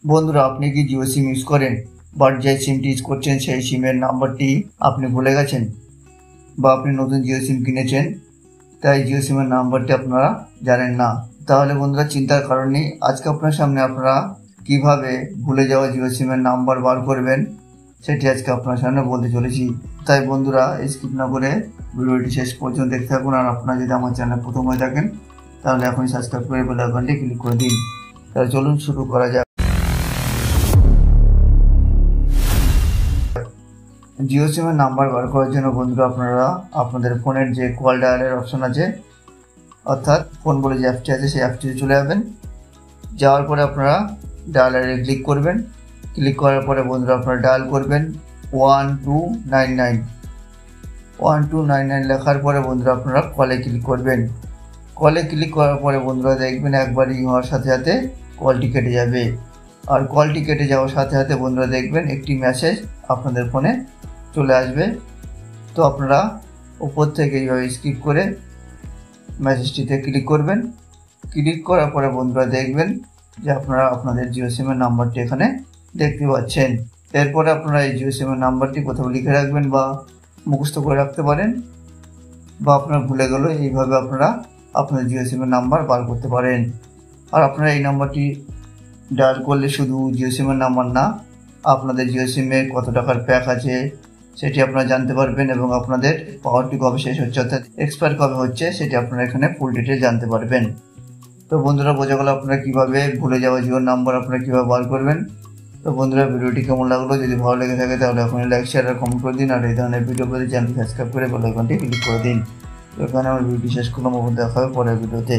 বন্ধুরা, আপনি কি জিও সিম ইউজ করেন, বাট যে সিমটি ইউজ করছেন সেই সিমের নাম্বারটি আপনি ভুলে গেছেন, বা আপনি নতুন জিও সিম কিনেছেন তাই জিও সিমের নাম্বারটি আপনারা জানেন না? তাহলে বন্ধুরা, চিন্তার কারণ নেই। আজকে আপনার সামনে আপনারা কিভাবে ভুলে যাওয়া জিও সিমের নাম্বার বার করবেন সেটি আজকে আপনার সামনে বলতে চলেছি। তাই বন্ধুরা, স্কিপ না করে ভিডিওটি শেষ পর্যন্ত দেখতে থাকুন। আর আপনারা যদি আমার চ্যানেল প্রথম হয়ে থাকেন তাহলে এখনই সাবস্ক্রাইব করে বেল আইকনটি ক্লিক করে দিন। তাহলে চলুন শুরু করা যাক। জিও সিমের নাম্বার বার করার জন্য বন্ধুরা, আপনারা আপনাদের ফোনের যে কল ডায়ালের অপশন আছে, অর্থাৎ ফোন বলে যে অ্যাপটি আছে সেই অ্যাপটিতে চলে যাবেন। যাওয়ার পরে আপনারা ডায়ালারে ক্লিক করবেন। ক্লিক করার পরে বন্ধুরা আপনারা ডায়াল করবেন 1299। 1299 লেখার পরে বন্ধুরা আপনারা কলে ক্লিক করবেন। কলে ক্লিক করার পরে বন্ধুরা দেখবেন একবার রিং হওয়ার সাথে সাথে কলটি কেটে যাবে। আর কলটি কেটে যাওয়ার সাথে সাথে বন্ধুরা দেখবেন একটি মেসেজ আপনাদের ফোনে চলে আসবে। তো আপনারা উপর থেকে এইভাবে স্কিপ করে মেসেজটিতে ক্লিক করবেন। ক্লিক করার পরে বন্ধুরা দেখবেন যে আপনারা আপনাদের জিও সিমের নাম্বারটি এখানে দেখতে পাচ্ছেন। এরপরে আপনারা এই জিও সিমের নাম্বারটি কোথাও লিখে রাখবেন বা মুখস্থ করে রাখতে পারেন, বা আপনারা ভুলে গেলে এইভাবে আপনারা আপনাদের জিও সিমের নাম্বার বার করতে পারেন। আর আপনারা এই নাম্বারটি ডায়াল করলে শুধু জিও সিমের নাম্বার না, আপনাদের জিও সিমে কত টাকার প্যাক আছে সেটি আপনারা জানতে পারবেন, এবং আপনাদের পাওয়ারটি কবে শেষ হচ্ছে অর্থাৎ এক্সপায়ার কবে হচ্ছে সেটি আপনারা এখানে ফুল ডিটেল জানতে পারবেন। তো বন্ধুরা, বোঝা গেল আপনারা কীভাবে ভুলে যাওয়া জিওর নাম্বার আপনারা কীভাবে বার করবেন। তো বন্ধুরা, ভিডিওটি কেমন লাগলো? যদি ভালো লেগে থাকে তাহলে এখনই লাইক, শেয়ার আর কমেন্ট করে দিন। আর এই ধরনের ভিডিও পেতে চ্যানেলটি সাবস্ক্রাইব করে বেল আইকনটি ক্লিক করে দিন। তো এখানে আমার ভিডিওটি শেষ করলাম, দেখা হবে পরের ভিডিওতে।